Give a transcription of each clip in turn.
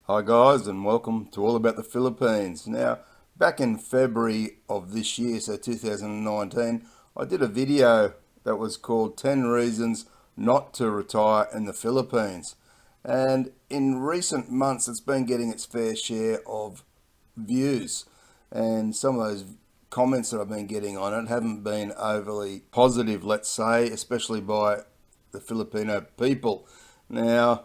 Hi guys, and welcome to All About the Philippines. Now, back in February of this year, so 2019, I did a video that was called 10 Reasons Not to Retire in the Philippines. And in recent months, it's been getting its fair share of views. And some of those comments that I've been getting on it haven't been overly positive, let's say, especially by the Filipino people. Now,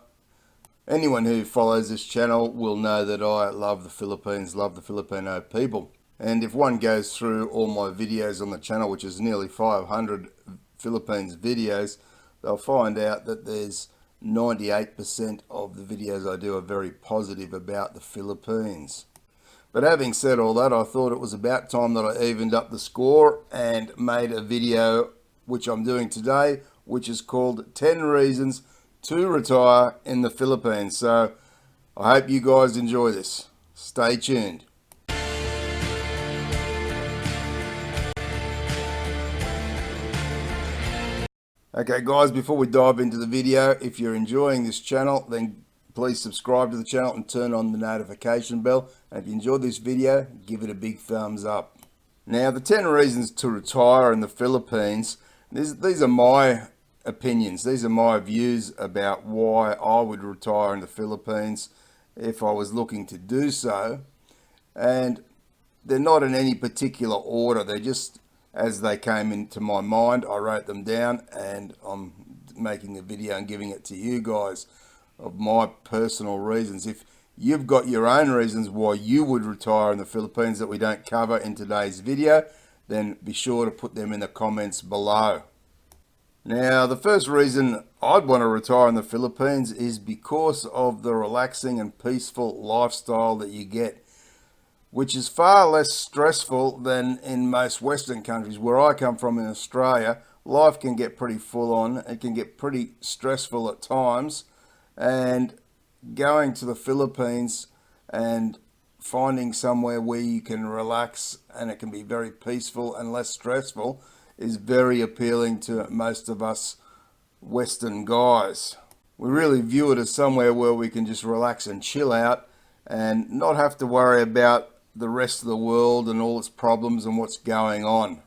anyone who follows this channel will know that I love the Philippines, love the Filipino people. And if one goes through all my videos on the channel, which is nearly 500 Philippines videos, they'll find out that there's 98% of the videos I do are very positive about the Philippines. But having said all that, I thought it was about time that I evened up the score and made a video, which I'm doing today, which is called 10 Reasons to Retire in the Philippines. So I hope you guys enjoy this. Stay tuned. Okay guys, before we dive into the video, if you're enjoying this channel, then please subscribe to the channel and turn on the notification bell. And if you enjoyed this video, give it a big thumbs up. Now, the 10 reasons to retire in the Philippines, these are my opinions. These are my views about why I would retire in the Philippines if I was looking to do so. And they're not in any particular order. They're just as they came into my mind. I wrote them down and I'm making a video and giving it to you guys of my personal reasons. If you've got your own reasons why you would retire in the Philippines that we don't cover in today's video, then be sure to put them in the comments below. Now, the first reason I'd want to retire in the Philippines is because of the relaxing and peaceful lifestyle that you get, which is far less stressful than in most Western countries. Where I come from in Australia, life can get pretty full on. It can get pretty stressful at times. And going to the Philippines and finding somewhere where you can relax and it can be very peaceful and less stressful is very appealing to most of us Western guys. We really view it as somewhere where we can just relax and chill out and not have to worry about the rest of the world and all its problems and what's going on.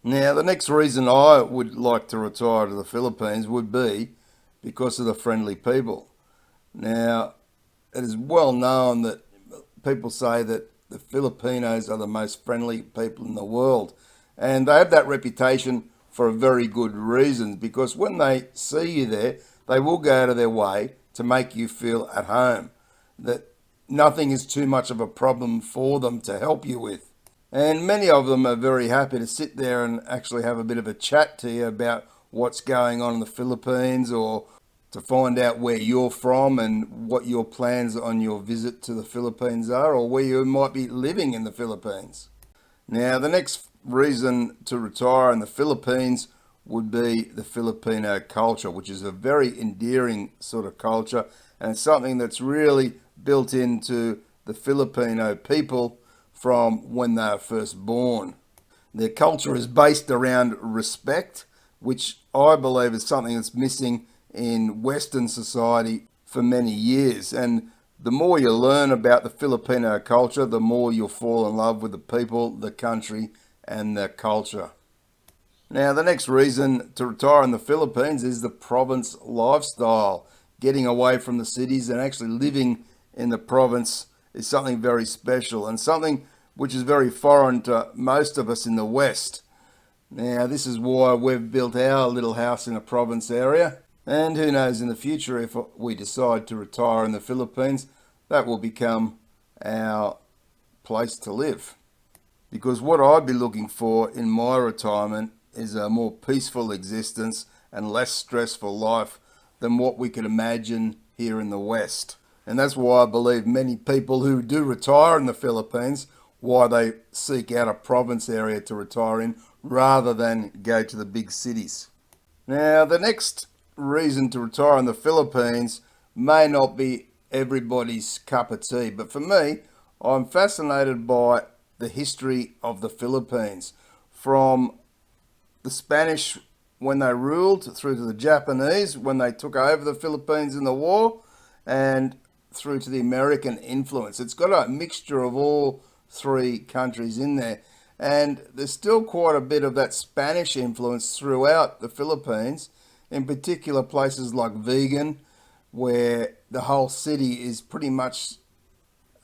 Now, the next reason I would like to retire to the Philippines would be because of the friendly people. Now, it is well known that people say that the Filipinos are the most friendly people in the world. And they have that reputation for a very good reason, because when they see you there, they will go out of their way to make you feel at home, that nothing is too much of a problem for them to help you with. And many of them are very happy to sit there and actually have a bit of a chat to you about what's going on in the Philippines, or to find out where you're from and what your plans on your visit to the Philippines are, or where you might be living in the Philippines. Now, the next reason to retire in the Philippines would be the Filipino culture, which is a very endearing sort of culture, and it's something that's really built into the Filipino people from when they are first born. Their culture is based around respect, which I believe is something that's missing in Western society for many years. And the more you learn about the Filipino culture, the more you'll fall in love with the people, the country, and the culture. Now, the next reason to retire in the Philippines is the province lifestyle. Getting away from the cities and actually living in the province is something very special and something which is very foreign to most of us in the West. Now, this is why we've built our little house in a province area. And who knows, in the future, if we decide to retire in the Philippines, that will become our place to live. Because what I'd be looking for in my retirement is a more peaceful existence and less stressful life than what we could imagine here in the West. And that's why I believe many people who do retire in the Philippines, why they seek out a province area to retire in rather than go to the big cities. Now, the next reason to retire in the Philippines may not be everybody's cup of tea, but for me, I'm fascinated by the history of the Philippines, from the Spanish when they ruled through to the Japanese when they took over the Philippines in the war, and through to the American influence. It's got a mixture of all three countries in there. And there's still quite a bit of that Spanish influence throughout the Philippines, in particular places like Vegan, where the whole city is pretty much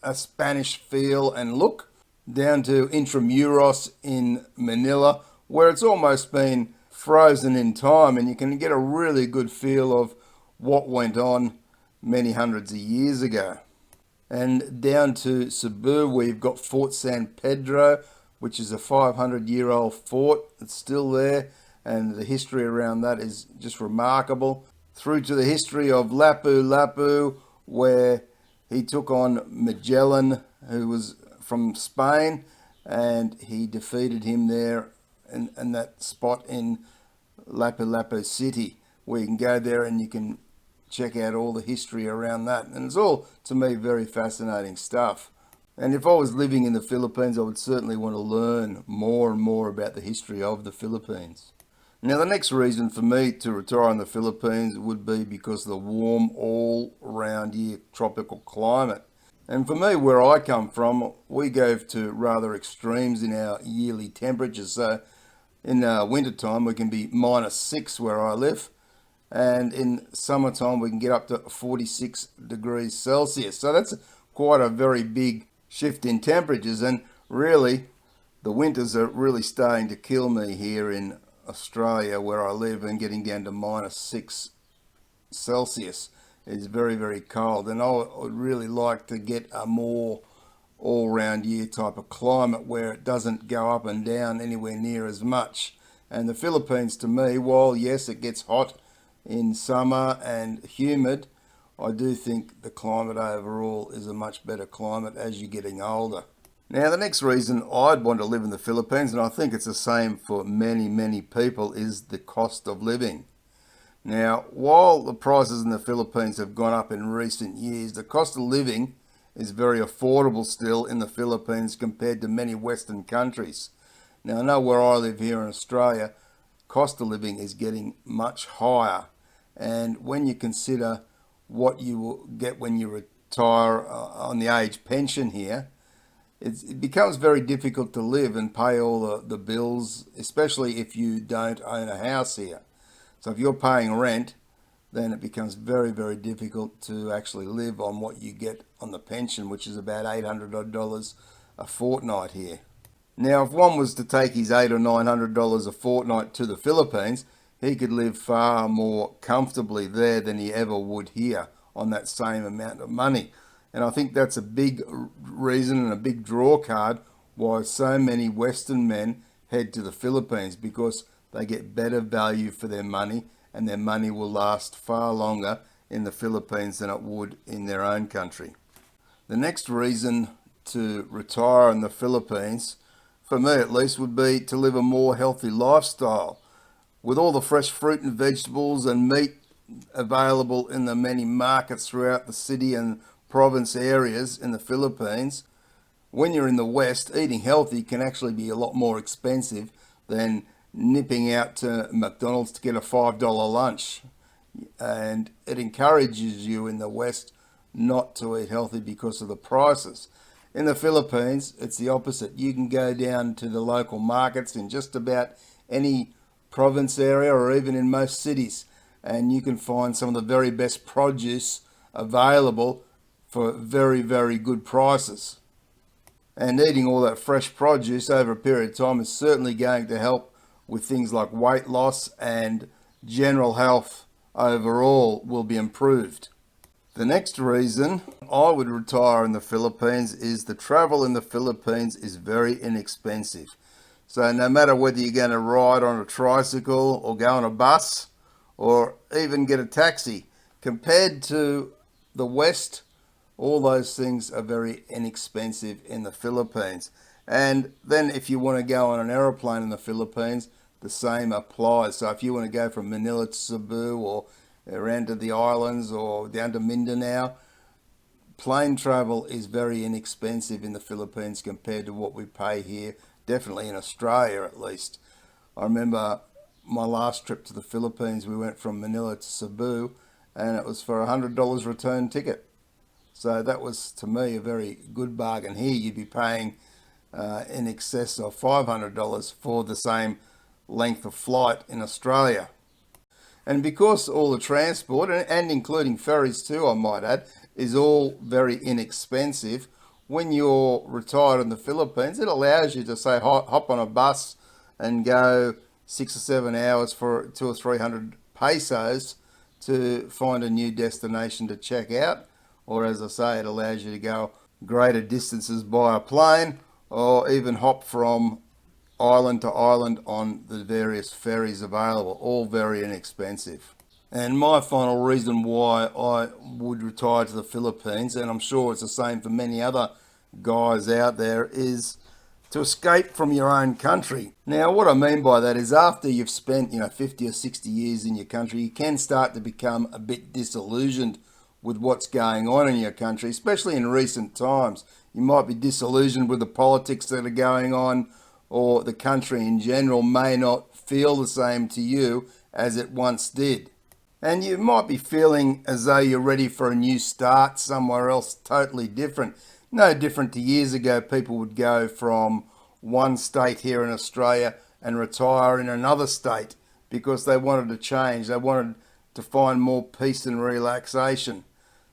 a Spanish feel and look, down to Intramuros in Manila, where it's almost been frozen in time, and you can get a really good feel of what went on many hundreds of years ago. And down to Cebu, where you've got Fort San Pedro, which is a 500-year-old fort. It's still there, and the history around that is just remarkable. Through to the history of Lapu-Lapu, where he took on Magellan, who was from Spain, and he defeated him there in that spot in Lapu-Lapu City, where you can go there and you can check out all the history around that. And it's all, to me, very fascinating stuff. And if I was living in the Philippines, I would certainly want to learn more and more about the history of the Philippines. Now, the next reason for me to retire in the Philippines would be because of the warm, all-round year tropical climate. And for me, where I come from, we go to rather extremes in our yearly temperatures. So in wintertime, we can be -6 where I live. And in summertime, we can get up to 46 degrees Celsius. So that's quite a very big shift in temperatures. And really, the winters are really starting to kill me here in Australia, where I live, and getting down to -6 Celsius is very, very cold. And I would really like to get a more all-round year type of climate where it doesn't go up and down anywhere near as much. And the Philippines, to me, while yes, it gets hot in summer and humid, I do think the climate overall is a much better climate as you're getting older. Now, the next reason I'd want to live in the Philippines, and I think it's the same for many, many people, is the cost of living. Now, while the prices in the Philippines have gone up in recent years, the cost of living is very affordable still in the Philippines compared to many Western countries. Now, I know where I live here in Australia, cost of living is getting much higher. And when you consider what you will get when you retire on the age pension here, it becomes very difficult to live and pay all the bills, especially if you don't own a house here. So if you're paying rent, then it becomes very, very difficult to actually live on what you get on the pension, which is about $800 a fortnight here. Now, if one was to take his $800 or $900 a fortnight to the Philippines, he could live far more comfortably there than he ever would here on that same amount of money. And I think that's a big reason and a big draw card why so many Western men head to the Philippines, because they get better value for their money, and their money will last far longer in the Philippines than it would in their own country. The next reason to retire in the Philippines, for me at least, would be to live a more healthy lifestyle. With all the fresh fruit and vegetables and meat available in the many markets throughout the city and province areas in the Philippines, when you're in the West, eating healthy can actually be a lot more expensive than nipping out to McDonald's to get a $5 lunch. And it encourages you in the West not to eat healthy because of the prices. In the Philippines, it's the opposite. You can go down to the local markets in just about any province area, or even in most cities, and you can find some of the very best produce available for very, very good prices. And eating all that fresh produce over a period of time is certainly going to help with things like weight loss, and general health overall will be improved. The next reason I would retire in the Philippines is the travel in the Philippines is very inexpensive. So no matter whether you're going to ride on a tricycle or go on a bus or even get a taxi, compared to the West, all those things are very inexpensive in the Philippines. And then if you want to go on an aeroplane in the Philippines, the same applies. So if you want to go from Manila to Cebu, or around to the islands, or down to Mindanao, plane travel is very inexpensive in the Philippines compared to what we pay here, definitely in Australia at least. I remember my last trip to the Philippines, we went from Manila to Cebu, and it was for $100 return ticket. So that was, to me, a very good bargain. Here you'd be paying in excess of $500 for the same length of flight in Australia. And because all the transport, and including ferries too, I might add, is all very inexpensive, when you're retired in the Philippines, it allows you to, say, hop on a bus and go 6 or 7 hours for 200 or 300 pesos to find a new destination to check out. Or, as I say, it allows you to go greater distances by a plane, or even hop from island to island on the various ferries available, all very inexpensive. And my final reason why I would retire to the Philippines, and I'm sure it's the same for many other guys out there, is to escape from your own country. Now, what I mean by that is, after you've spent 50 or 60 years in your country, you can start to become a bit disillusioned with what's going on in your country, especially in recent times. You might be disillusioned with the politics that are going on, or the country in general may not feel the same to you as it once did. And you might be feeling as though you're ready for a new start somewhere else totally different. No different to years ago, people would go from one state here in Australia and retire in another state because they wanted to change. They wanted to find more peace and relaxation.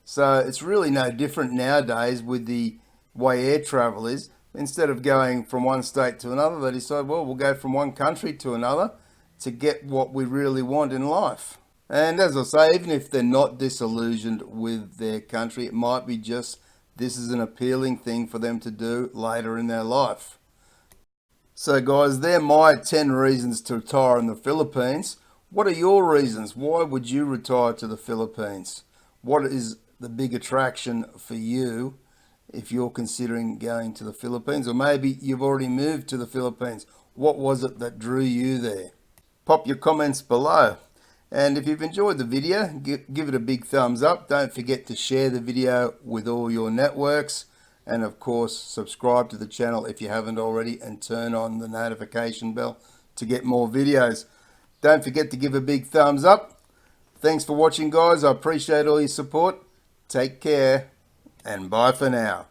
So it's really no different nowadays with the way air travel is. Instead of going from one state to another, they decide, well, we'll go from one country to another to get what we really want in life. And as I say, even if they're not disillusioned with their country, it might be just this is an appealing thing for them to do later in their life. So guys, they're my 10 reasons to retire in the Philippines. What are your reasons? Why would you retire to the Philippines? What is the big attraction for you if you're considering going to the Philippines? Or maybe you've already moved to the Philippines. What was it that drew you there? Pop your comments below. And if you've enjoyed the video, give it a big thumbs up. Don't forget to share the video with all your networks. And of course, subscribe to the channel if you haven't already, and turn on the notification bell to get more videos. Don't forget to give a big thumbs up. Thanks for watching, guys. I appreciate all your support. Take care, and bye for now.